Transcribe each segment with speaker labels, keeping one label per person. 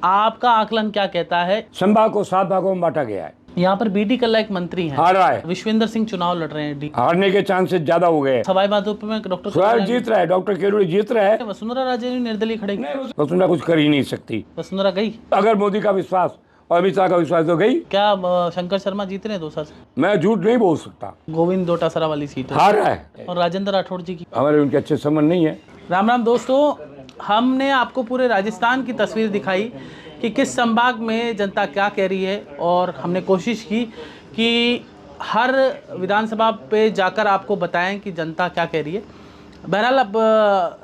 Speaker 1: आपका आकलन क्या कहता है?
Speaker 2: संभाग को 7 भागों में बांटा गया है।
Speaker 1: यहाँ पर बीडी कल्ला एक मंत्री हैं,
Speaker 2: हार रहा है।
Speaker 1: विश्वेंद्र सिंह चुनाव लड़ रहे हैं,
Speaker 2: हारने के चांसेस ज्यादा हो गए।
Speaker 1: सवाई माधोपुर में डॉक्टर
Speaker 2: स्वयं जीत रहा है, डॉक्टर किरोड़ी जीत रहा है।
Speaker 1: वसुंधरा राजे ने निर्दलीय खड़े किए।
Speaker 2: वसुंधरा कुछ कर ही नहीं सकती।
Speaker 1: वसुंधरा गई।
Speaker 2: अगर मोदी का विश्वास और अमित शाह का विश्वास तो गई।
Speaker 1: क्या शंकर शर्मा जीत रहे हैं दौसा से?
Speaker 2: मैं झूठ नहीं बोल सकता।
Speaker 1: गोविंद डोटासरा वाली सीट है।
Speaker 2: हार रहा है।
Speaker 1: और राजेंद्र राठौड़ जी की
Speaker 2: हमारे उनके अच्छे संबंध नहीं है।
Speaker 1: राम राम दोस्तों, हमने आपको पूरे राजस्थान की तस्वीर दिखाई कि किस संभाग में जनता क्या कह रही है, और हमने कोशिश की कि हर विधानसभा पे जाकर आपको बताएं कि जनता क्या कह रही है। बहरहाल अब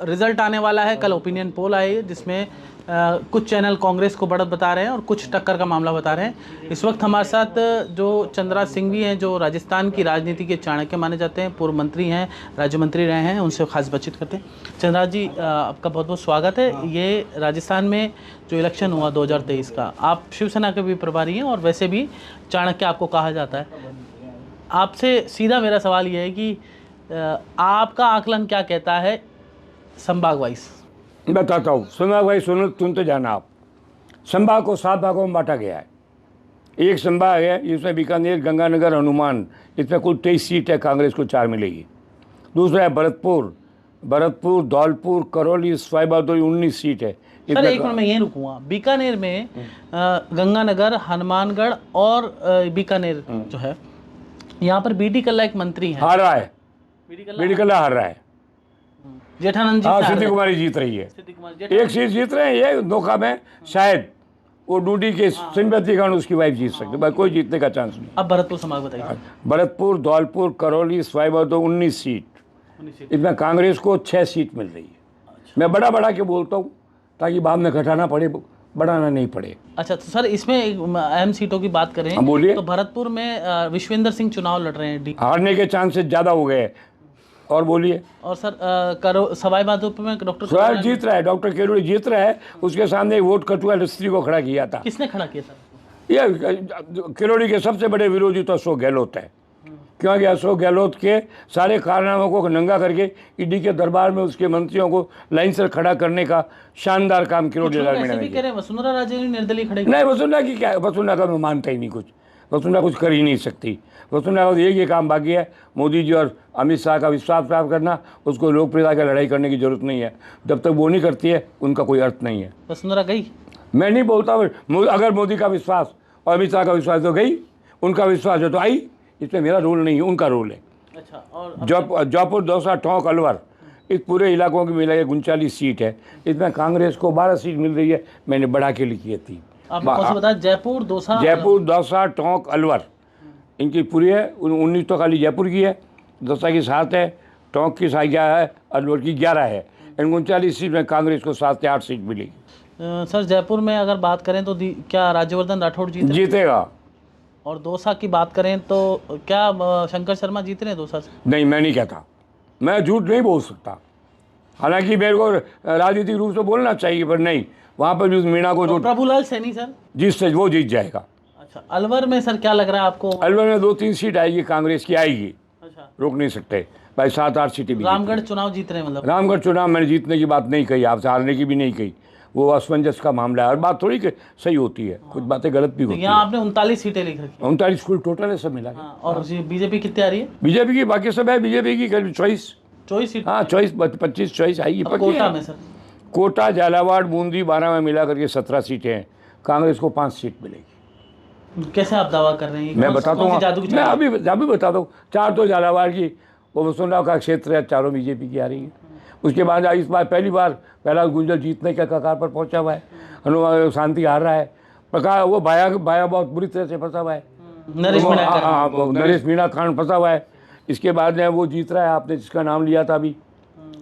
Speaker 1: रिजल्ट आने वाला है, कल ओपिनियन पोल आई है जिसमें कुछ चैनल कांग्रेस को बढ़त बता रहे हैं और कुछ टक्कर का मामला बता रहे हैं। इस वक्त हमारे साथ जो चंद्रराज सिंह भी हैं, जो राजस्थान की राजनीति के चाणक्य माने जाते हैं, पूर्व मंत्री हैं, राज्य मंत्री रहे हैं, उनसे खास बातचीत करते हैं। चंद्रराज जी, आपका बहुत बहुत स्वागत है। ये राजस्थान में जो इलेक्शन हुआ 2023 का, आप शिवसेना के भी प्रभारी हैं और वैसे भी चाणक्य आपको कहा जाता है। आपसे सीधा मेरा सवाल ये है कि आपका आकलन क्या कहता है संभाग वाइज?
Speaker 2: बताता हूँ। संभाग भाई सुनते जाना आप। संभाग को 7 भागों में बांटा गया है। एक संभाग है इसमें बीकानेर, गंगानगर, हनुमान, इसमें कुल 23 सीट है, कांग्रेस को 4 मिलेगी। दूसरा है भरतपुर, धौलपुर, करौली, सवाई माधोपुर 19 सीट है।
Speaker 1: सर एक मिनट में यहीं रुकूंगा। बीकानेर में गंगानगर, हनुमानगढ़ और बीकानेर जो है, यहाँ पर बीडी कल्ला एक मंत्री हैं।
Speaker 2: हार रहा है। बीडी कल्ला हार रहा है।
Speaker 1: जेठानंद जी,
Speaker 2: हाँ, सिद्धि कुमारी जीत रही है। एक सीट जीत रहे हैं ये धोखा में। शायद वो डूडी के सिंपैथी कारण उसकी वाइफ जीत सकती है, कोई जीतने का चांस नहीं।
Speaker 1: अब भरतपुर संभाग बताइए।
Speaker 2: भरतपुर, धौलपुर, करौली, सवाई माधोपुर 19 सीट। इसमें कांग्रेस को 6 सीट मिल रही है। मैं बड़ा के बोलता हूँ ताकि बाद में घटाना पड़े, बढ़ाना नहीं पड़े।
Speaker 1: अच्छा, तो सर इसमें एक अहम सीटों की बात करें,
Speaker 2: बोलिए।
Speaker 1: तो भरतपुर में विश्वेंद्र सिंह चुनाव लड़ रहे हैं,
Speaker 2: हारने के चांसेस ज्यादा हो गए। और बोलिए।
Speaker 1: और सर सवाई माधोपुर में डॉक्टर
Speaker 2: स्वयं जीत रहा है, डॉक्टर किरोड़ी जीत रहा है। उसके सामने एक वोट कटुआ स्त्री को खड़ा किया था।
Speaker 1: किसने खड़ा किया सर?
Speaker 2: ये किरोड़ी के सबसे बड़े विरोधी तो अशोक गहलोत है, क्योंकि अशोक गहलोत के सारे कारनामों को नंगा करके ईडी के दरबार में उसके मंत्रियों को लाइन से खड़ा करने का शानदार काम किरोड़ी लाल मीणा ने किया।
Speaker 1: वसुंधरा राजे ने निर्दलीय खड़े
Speaker 2: नहीं, वसुंधरा की क्या, वसुंधरा का मैं मानता ही नहीं कुछ। वसुंधरा कुछ कर ही नहीं सकती। वसुंधरा का एक ही काम बाकी है, मोदी जी और अमित शाह का विश्वास प्राप्त करना। उसको लोकप्रियता की लड़ाई करने की जरूरत नहीं है। जब तक वो नहीं करती है उनका कोई अर्थ नहीं है।
Speaker 1: वसुंधरा गई।
Speaker 2: मैं नहीं बोलता, अगर मोदी का विश्वास और अमित शाह का विश्वास तो गई, उनका विश्वास है तो आई। इसमें मेरा रोल नहीं है, उनका रोल है।
Speaker 1: अच्छा, और
Speaker 2: जयपुर, दौसा, टोंक, अलवर, इस पूरे इलाकों की मिला के 39 सीट है। इसमें कांग्रेस को 12 सीट मिल रही है। मैंने बढ़ा के लिखी थी।
Speaker 1: आपने बताया जयपुर,
Speaker 2: दौसा, टोंक, अलवर, इनकी पूरी है। 19 तो खाली जयपुर की है, दौसा की 7 है, टोंक की 11 है, अलवर की 11 है। इन 39 सीट में कांग्रेस को 7 से 8 सीट मिलेगी।
Speaker 1: सर जयपुर में अगर बात करें तो क्या राज्यवर्धन राठौड़
Speaker 2: जीतेगा?
Speaker 1: और दौसा की बात करें तो क्या शंकर शर्मा जीत रहे हैं दौसा से?
Speaker 2: नहीं, मैं नहीं कहता। मैं झूठ नहीं बोल सकता। हालांकि मेरे को राजनीतिक रूप से बोलना चाहिए, पर नहीं, वहाँ पर भी मीणा को जो
Speaker 1: प्रभुलाल सैनी सर
Speaker 2: जिससे वो जीत जाएगा।
Speaker 1: अच्छा, अलवर में सर क्या लग रहा है आपको?
Speaker 2: अलवर में 2-3 सीट आएगी, कांग्रेस की आएगी।
Speaker 1: अच्छा,
Speaker 2: रोक नहीं सकते भाई। 7-8 सीटें भी।
Speaker 1: रामगढ़ चुनाव जीत रहे हैं मतलब?
Speaker 2: रामगढ़ चुनाव मैंने जीतने की बात नहीं कही, आपसे हारने की भी नहीं कही। वो असमंजस का मामला है और बात थोड़ी सही होती है, कुछ बातें गलत भी होती है।
Speaker 1: यहाँ आपने 39 सीटें लिख रखी है।
Speaker 2: 39 कुल टोटल है, सब मिला के।
Speaker 1: और बीजेपी कितनी आ रही है?
Speaker 2: बीजेपी की बाकी सब है। बीजेपी की करीब
Speaker 1: 24 सीट।
Speaker 2: हाँ, 25 चॉइस आएगी।
Speaker 1: कोटा में सर?
Speaker 2: कोटा, झालावाड़, बूंदी, 12 में मिला करके 17 सीटें हैं। कांग्रेस को 5 सीट मिलेगी।
Speaker 1: कैसे आप दावा कर रहे हैं?
Speaker 2: मैं बताता हूँ, मैं अभी बताता हूँ। 4 तो झालावाड़ की, वो वसुंधरा का क्षेत्र है, 4 बीजेपी की आ रही है। उसके बाद इस बार पहला गुंजल जीतने के कगार पर पहुंचा हुआ है। हनुमान शांति हार रहा है। प्रकाश वो भाया बहुत बुरी तरह से फंसा हुआ है। नरेश मीणा खान फंसा हुआ है। इसके बाद में वो जीत रहा है, आपने जिसका नाम लिया था अभी,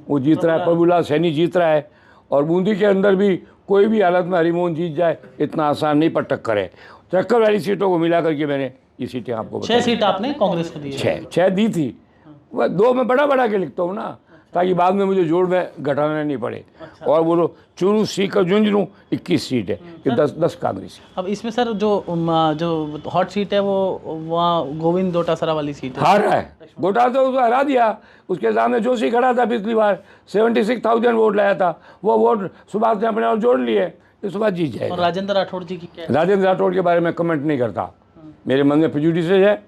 Speaker 2: वो जीत रहा है। प्रभुलाल सैनी जीत रहा है। और बूंदी के अंदर भी कोई भी हालत में हरिमोहन जीत जाए, इतना आसान नहीं, पर टक्कर है। टक्कर वाली सीटों को मिला करके मैंने ये सीटें आपको
Speaker 1: 6 सीट आपने कांग्रेस को दी?
Speaker 2: 6 दी थी। वह 2 में बड़ा के लिखता हूँ ना, ताकि बाद में मुझे जोड़ में घटाना नहीं पड़े। अच्छा। और वो चूरू, सीकर, झुंझुनू 21 सीट है, ये 10 कांग्रेस।
Speaker 1: अब इसमें सर जो हॉट सीट है वो वहाँ गोविंद डोटासरा वाली सीट है।
Speaker 2: हार रहा है। डोटासरा तो उसको हरा दिया। उसके सामने जोशी खड़ा था पिछली बार, 76,000 वोट लाया था। वो वोट सुभाष ने अपने और जोड़ लिए। इस बात जीत
Speaker 1: और
Speaker 2: जाएगा।
Speaker 1: राजेंद्र राठौड़ जी की क्या है?
Speaker 2: राजेंद्र राठौड़ के बारे में कमेंट नहीं करता, मेरे मन में प्रेजुडिस है,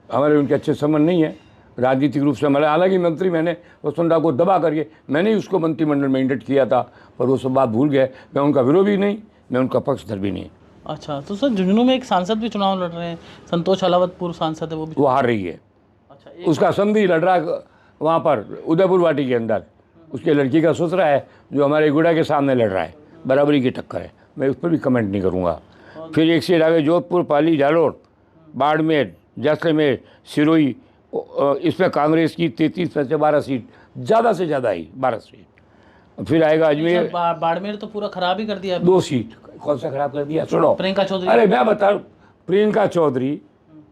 Speaker 2: हमारे उनके अच्छे संबंध नहीं है राजनीतिक रूप से हमारे। हालांकि मंत्री मैंने वसुंधरा को दबा करके मैंने ही उसको मंत्रिमंडल में इंडक्ट किया था, पर वो सब बात भूल गए। मैं उनका विरोधी नहीं, मैं उनका पक्षधर भी नहीं।
Speaker 1: अच्छा, तो सर झुंझुनू में एक सांसद भी चुनाव लड़ रहे हैं, संतोष अलावत पूर्व सांसद है, वो भी।
Speaker 2: वो हार रही है।
Speaker 1: अच्छा,
Speaker 2: उसका समधी लड़ रहा है वहाँ पर उदयपुर वाटी के अंदर, उसके लड़की का ससुरा है जो हमारे गुड़ा के सामने लड़ रहा है, बराबरी की टक्कर है। मैं उस पर भी कमेंट नहीं करूँगा। फिर एक सीट आगे जोधपुर, पाली, जालोर, बाड़मेर, जैसलमेर, सिरोही, इसमें कांग्रेस की 33 में से 12 सीट, ज़्यादा से ज़्यादा ही 12 सीट। फिर आएगा अजमेर,
Speaker 1: बाड़मेर तो पूरा खराब ही कर दिया।
Speaker 2: 2 सीट। कौन सा खराब कर दिया? सुनो,
Speaker 1: प्रियंका चौधरी।
Speaker 2: अरे मैं बता रहा हूँ, प्रियंका चौधरी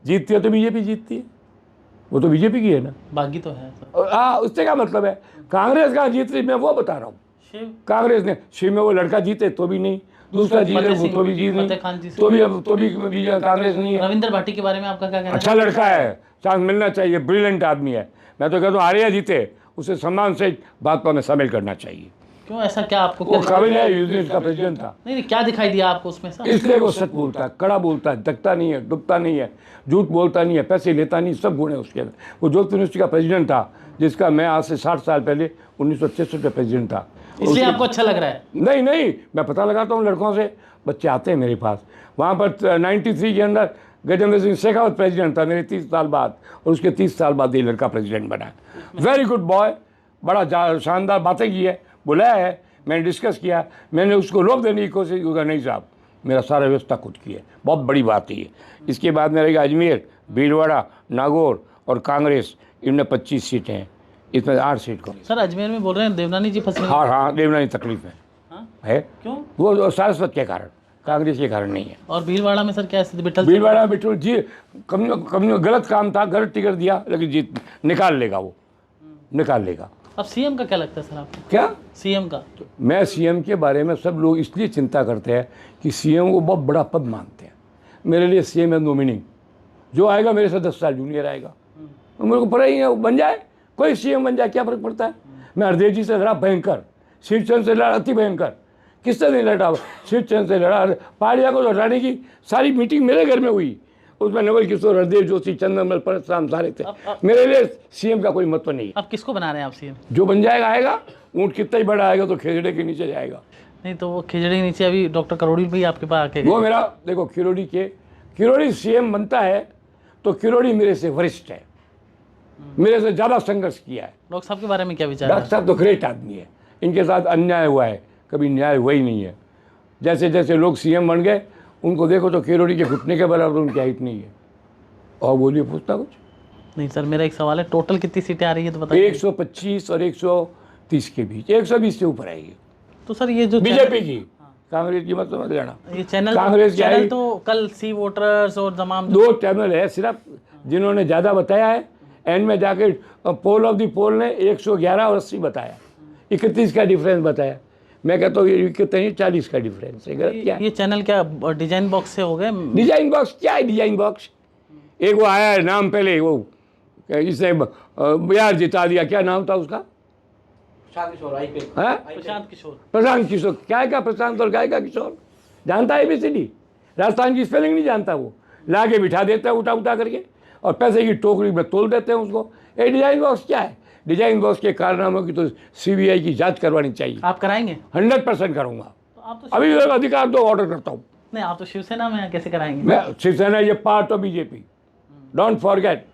Speaker 2: जीतती है तो बीजेपी जीतती है, वो तो बीजेपी की है ना।
Speaker 1: बागी तो है सर।
Speaker 2: हाँ, उससे क्या मतलब है? कांग्रेस कहाँ जीत रही, मैं वो बता रहा हूँ।
Speaker 1: शिव
Speaker 2: कांग्रेस ने शिव में वो लड़का जीते तो भी नहीं, दूसरा जीते वो तो भी जीत
Speaker 1: फतेह खान जी
Speaker 2: नहीं,
Speaker 1: से।
Speaker 2: तो भी कांग्रेस नहीं है।
Speaker 1: रविंद्र भाटी के बारे में आपका क्या कहना है?
Speaker 2: अच्छा लड़का है, चांस मिलना चाहिए, ब्रिलियंट आदमी है। मैं तो कहता हूँ आर्या जीते, उसे सम्मान से भाजपा में शामिल करना चाहिए।
Speaker 1: क्यों, ऐसा क्या आपको
Speaker 2: वो काबिल है, यूनिट का प्रेसिडेंट था।
Speaker 1: नहीं, क्या दिखाई दिया आपको उसमें सर?
Speaker 2: इसलिए वो सच बोलता है, कड़ा बोलता है, दकता नहीं है, डुबता नहीं है, झूठ बोलता नहीं है, पैसे लेता नहीं, सब गुण है उसके अंदर। वो जोधपुर यूनिवर्सिटी का प्रेसिडेंट था, जिसका मैं आज से 60 साल पहले 1963 में प्रेसिडेंट था।
Speaker 1: इसलिए आपको अच्छा लग रहा है?
Speaker 2: नहीं नहीं, मैं पता लगाता हूँ लड़कों से, बच्चे आते हैं मेरे पास। वहाँ पर 93 के अंदर गजेंद्र सिंह शेखावत प्रेसिडेंट था मेरे 30 साल बाद, और उसके 30 साल बाद ये लड़का प्रेसिडेंट बना। वेरी गुड बॉय, बड़ा शानदार बातें की है, बुलाया है, मैंने डिस्कस किया, मैंने उसको रोक देने की कोशिश की, नहीं साहब मेरा सारा व्यवस्था खुद की है, बहुत बड़ी बात है ये। इसके बाद में रहेगा अजमेर, भीलवाड़ा, नागौर और कांग्रेस, इनमें 25 सीटें हैं, इसमें 8 सीट को।
Speaker 1: सर अजमेर में बोल रहे हैं देवनानी जी फंसे।
Speaker 2: हाँ हाँ, देवनानी तकलीफ है।
Speaker 1: हाँ?
Speaker 2: है
Speaker 1: क्यों?
Speaker 2: वो सारस्वत के कारण, कांग्रेस के कारण नहीं है।
Speaker 1: और भीलवाड़ा में सर क्या स्थिति?
Speaker 2: भीलवाड़ा बिट्टू जी कम गलत काम था, गलत टिकट दिया, लेकिन जीत निकाल लेगा, वो निकाल लेगा।
Speaker 1: अब सीएम का क्या लगता है सर आपको?
Speaker 2: क्या
Speaker 1: सीएम का?
Speaker 2: मैं सीएम के बारे में, सब लोग इसलिए चिंता करते हैं कि सीएम को बहुत बड़ा पद मानते हैं। मेरे लिए सीएम है नॉमिनी, जो आएगा मेरे से 10 साल जूनियर आएगा, मेरे को पता ही है, बन जाए, कोई सीएम बन जाए, क्या फर्क पड़ता है। मैं हरदेव जी से लड़ा भयंकर, शिवचंद से लड़ा अति भयंकर, किससे नहीं लड़ा, शिवचंद से लड़ा। पहाड़िया को लड़ाने की सारी मीटिंग मेरे घर में हुई, उसमें नवल किशोर, हरदेव जोशी, चंदनमल, परशुराम सारे थे। मेरे लिए सीएम का कोई महत्व नहीं है।
Speaker 1: अब किसको बना रहे हैं आप सीएम?
Speaker 2: जो बन जाएगा आएगा, ऊँट कितना ही बड़ा आएगा तो खेजड़े के नीचे जाएगा।
Speaker 1: नहीं तो वो खिचड़ी के नीचे अभी डॉक्टर करोड़ी भी आपके पास आके
Speaker 2: वो मेरा देखो, किरोड़ी सीएम बनता है तो किरोड़ी मेरे से वरिष्ठ है, मेरे से ज़्यादा संघर्ष किया है।
Speaker 1: डॉक्टर साहब के बारे में क्या विचार है?
Speaker 2: डॉक्टर साहब तो ग्रेट आदमी है, इनके साथ अन्याय हुआ है, कभी न्याय हुआ ही नहीं है। जैसे जैसे लोग सीएम बन गए, उनको देखो तो किरोड़ी के घुटने के बराबर उनकी हाइट नहीं है। और बोलिए, पूछता कुछ
Speaker 1: नहीं सर, मेरा एक सवाल है, टोटल कितनी सीटें आ रही है तो बताइए।
Speaker 2: 125 और 130 के बीच, 120 से ऊपर आएगी।
Speaker 1: तो सर ये जो
Speaker 2: बीजेपी की, कांग्रेस की मत समझ लेना।
Speaker 1: ये चैनल
Speaker 2: कांग्रेस की आई
Speaker 1: तो कल सी वोटर्स और तमाम
Speaker 2: 2 चैनल है सिर्फ जिन्होंने ज़्यादा बताया है, एंड में जाके पोल ऑफ द पोल ने 111 और 80 बताया, 31 का डिफरेंस बताया। मैं कहता हूँ ये कितने 40 का डिफरेंस है। गलत क्या है?
Speaker 1: ये चैनल क्या डिजाइन बॉक्स से हो गए?
Speaker 2: डिजाइन बॉक्स क्या है? डिजाइन बॉक्स एक वो आया है नाम, पहले वो इसने बिहार जिता दिया, क्या नाम था उसका?
Speaker 1: प्रशांत किशोर।
Speaker 2: प्रशांत किशोर, क्या का प्रशांत और क्या का किशोर, जानता है ABCD? राजस्थान की स्पेलिंग नहीं जानता, वो ला के बिठा देता है उठा उठा करके, और पैसे की टोकरी में तोल देते हैं उसको। ये डिजाइन बॉक्स क्या है? डिजाइन बॉक्स के कारनामों की तो CBI की जांच करवानी चाहिए।
Speaker 1: आप कराएंगे?
Speaker 2: 100% करूँगा।
Speaker 1: तो आप तो
Speaker 2: अभी अधिकार दो, ऑर्डर करता हूँ।
Speaker 1: नहीं, आप तो शिवसेना में हैं, कैसे कराएंगे?
Speaker 2: मैं शिवसेना, ये part of BJP, don't forget,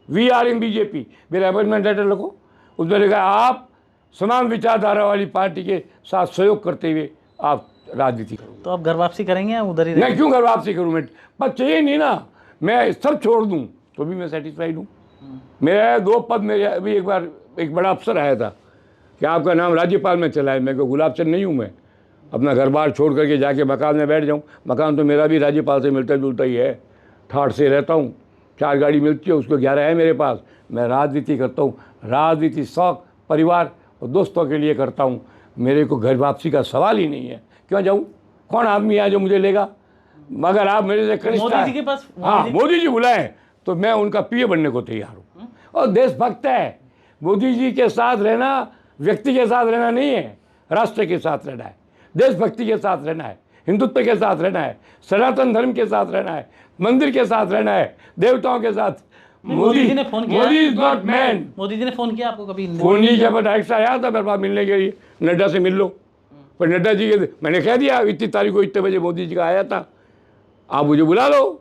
Speaker 2: we are in BJP. मेरा अपॉइंटमेंट लेटर लिखो, उसमें लिखा आप समान विचारधारा वाली पार्टी के साथ सहयोग करते हुए आप राजनीति करो।
Speaker 1: तो आप घर वापसी करेंगे या उधर ही
Speaker 2: मैं क्यों घर वापसी करूँ? मैं पद चाहिए नहीं ना, मैं सब छोड़ दूँ तो भी मैं सेटिस्फाइड हूँ। मेरे 2 पद, मेरे अभी एक बार एक बड़ा अफसर आया था कि आपका नाम राज्यपाल में चला है। मैं को गुलाब चंद नहीं हूँ, मैं अपना घर बार छोड़ करके जाके मकान में बैठ जाऊँ। मकान तो मेरा भी राज्यपाल से मिलता जुलता ही है, ठाठ से रहता हूँ, 4 गाड़ी मिलती है, उसको 11 है मेरे पास। मैं राजनीति करता हूँ, राजनीति शौक, परिवार और दोस्तों के लिए करता हूँ। मेरे को घर वापसी का सवाल ही नहीं है। क्यों जाऊँ? कौन आदमी है जो मुझे लेगा? मगर आप मेरे से कनिष्ठ,
Speaker 1: मोदी जी के पास,
Speaker 2: हाँ मोदी जी बुलाएं तो मैं उनका PA बनने को तैयार हूँ। और देशभक्त है, मोदी जी के साथ रहना व्यक्ति के साथ रहना नहीं है, राष्ट्र के साथ रहना है। देशभक्ति के साथ रहना है, हिंदुत्व के साथ रहना है, सनातन धर्म के साथ रहना है, मंदिर के साथ रहना है, देवताओं के साथ।
Speaker 1: मोदी जी ने फोन किया,
Speaker 2: Modi is not man.
Speaker 1: Modi ji ने फोन किया आपको कभी?
Speaker 2: फोन नहीं किया, पर डायरेक्ट आया था मेरे पास मिलने के लिए, नड्डा से मिल लो। पर नड्डा जी के मैंने कह दिया इतनी तारीख को इतने बजे मोदी जी का आया था, आप मुझे बुला लो।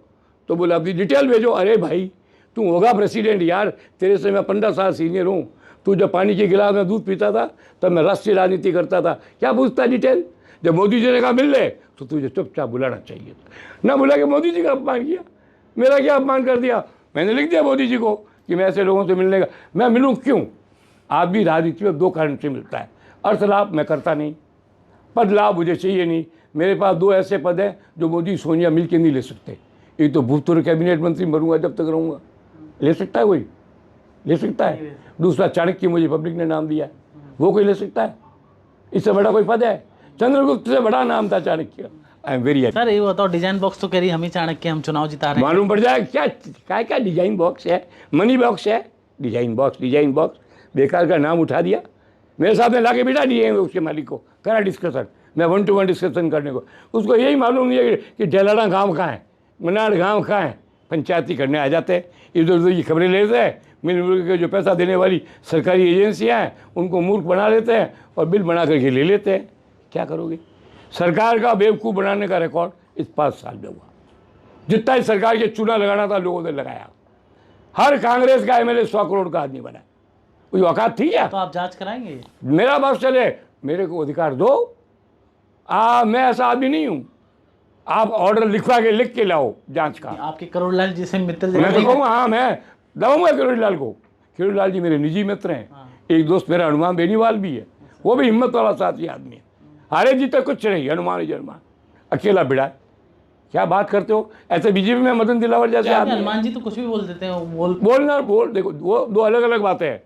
Speaker 2: तो बोला अपनी डिटेल भेजो। अरे भाई तू होगा प्रेसिडेंट यार, तेरे से मैं 15 साल सीनियर हूँ। तू जब पानी के गिलास में दूध पीता था तब मैं राष्ट्रीय राजनीति करता था, क्या पूछता डिटेल? जब मोदी जी ने कहा मिल ले तो तुझे चुपचाप बुलाना चाहिए था, ना बुला के मोदी जी का अपमान किया। मेरा क्या अपमान कर दिया? मैंने लिख दिया मोदी जी को कि मैं ऐसे लोगों से मिलने का, मैं मिलूँ क्यों? आदमी राजनीति में 2 कारण से मिलता है, अर्थ लाभ मैं करता नहीं, पद लाभ मुझे चाहिए नहीं। मेरे पास 2 ऐसे पद हैं जो मोदी सोनिया मिल के नहीं ले सकते। एक तो भूतपूर्व कैबिनेट मंत्री बनूंगा जब तक रहूँगा, ले सकता है कोई? ले सकता है। दूसरा चाणक्य मुझे पब्लिक ने नाम दिया है, वो कोई ले सकता है? इससे बड़ा कोई पद है? चंद्रगुप्त से बड़ा नाम था Chanakya. I am very happy.
Speaker 1: Sir ये बताओ, डिजाइन बॉक्स तो कह रही हम ही चाणक्य, हम चुनाव जिता रहे हैं।
Speaker 2: मालूम पड़ जाए क्या डिजाइन बॉक्स है, मनी बॉक्स है, डिजाइन बॉक्स बेकार का नाम उठा दिया। मेरे साथ में ला के बिठा दिए उसके मालिक को, करा डिस्कशन, मैं 1 to 1 डिस्कशन करने को। उसको यही मालूम नहीं है कि डेलाना गाँव कहाँ है, मनाड़ गाँव कहाँ है। पंचायती करने आ जाते हैं, इधर उधर की खबरें लेते हैं, मिल के जो पैसा देने वाली सरकारी एजेंसियाँ हैं उनको मूर्ख बना लेते हैं और बिल बना करके ले लेते हैं। क्या करोगे? सरकार का बेवकूफ़ बनाने का रिकॉर्ड इस 5 साल में हुआ। जितना ही सरकार के चूना लगाना था लोगों ने लगाया। हर कांग्रेस का एमएलए 100 करोड़ का आदमी बना। कोई औकात थी क्या?
Speaker 1: तो आप जांच कराएंगे?
Speaker 2: मेरा बात चले, मेरे को अधिकार दो। मैं ऐसा आदमी नहीं हूँ। आप ऑर्डर लिख के लाओ जांच का।
Speaker 1: आपके करोड़लाल जी से मित्र
Speaker 2: मैं तो कहूँगा हाँ मैं दऊँगा करोड़लाल को। करोड़लाल जी मेरे निजी मित्र हैं। एक दोस्त मेरा हनुमान बेनीवाल भी है, वो भी हिम्मत वाला साथी आदमी है। हारे जीते कुछ नहीं, हनुमान ही हनुमान, अकेला बिड़ा। क्या बात करते हो? ऐसे बीजेपी में मदन दिलावर जैसे आदमी।
Speaker 1: हनुमान जी तो कुछ भी बोल देते हैं।
Speaker 2: बोल देखो, वो 2 अलग अलग बातें हैं।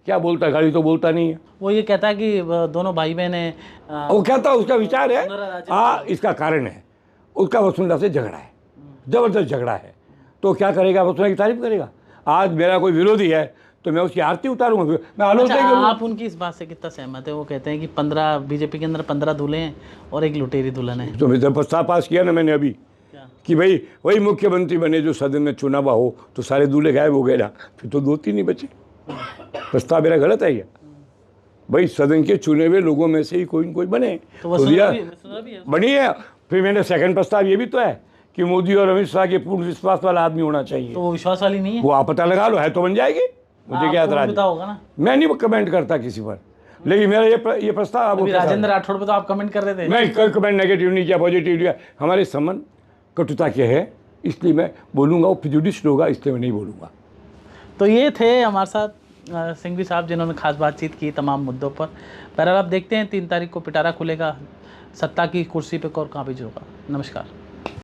Speaker 2: क्या बोलता है? गाड़ी तो बोलता नहीं है।
Speaker 1: वो ये कहता है कि दोनों भाई बहन है।
Speaker 2: वो कहता है, उसका विचार है। इसका कारण है उसका वसुंधरा से झगड़ा है, जबरदस्त झगड़ा है। तो क्या करेगा? वसुंधरा की तारीफ करेगा। आज मेरा कोई विरोधी है तो मैं उसकी आरती उतारूंगा, मैं आलोचना करूंगा।
Speaker 1: आप उनकी इस बात से कितना सहमत है? वो कहते हैं कि 15 बीजेपी के अंदर 15 दूल्हे हैं और एक लुटेरी दुल्हन है।
Speaker 2: तो मैं प्रस्ताव पास किया ना मैंने अभी कि भाई वही मुख्यमंत्री बने जो सदन में चुना हुआ हो, तो सारे दूल्हे गायब हो गए ना, फिर तो 2-3 ही बचे। प्रस्ताव मेरा गलत है क्या? भाई सदन के चुने हुए लोगों में से ही कोई न कोई बने तो दिया बनी है। फिर मैंने सेकंड प्रस्ताव ये भी तो है कि मोदी और अमित शाह के पूर्ण विश्वास वाला आदमी होना चाहिए।
Speaker 1: तो वो विश्वास वाली नहीं है?
Speaker 2: वो आप पता लगा लो, है तो बन जाएगी। मुझे क्या एतराज
Speaker 1: होगा ना?
Speaker 2: मैं नहीं कमेंट करता किसी पर, लेकिन मेरा ये प्रस्ताव
Speaker 1: राजेंद्र राठौड़ पे तो आप कमेंट कर रहे थे।
Speaker 2: मैं कोई कमेंट नेगेटिव नहीं किया, पॉजिटिव किया। हमारे संबंध कटुता के है, इसलिए मैं बोलूँगा, वो प्रेजुडिस्ड होगा, इसलिए मैं नहीं बोलूँगा।
Speaker 1: तो ये थे हमारे साथ सिंघवी साहब जिन्होंने खास बातचीत की तमाम मुद्दों पर। बहरहाल आप देखते हैं 3 तारीख को पिटारा खुलेगा, सत्ता की कुर्सी पे कौन काबिज होगा। नमस्कार।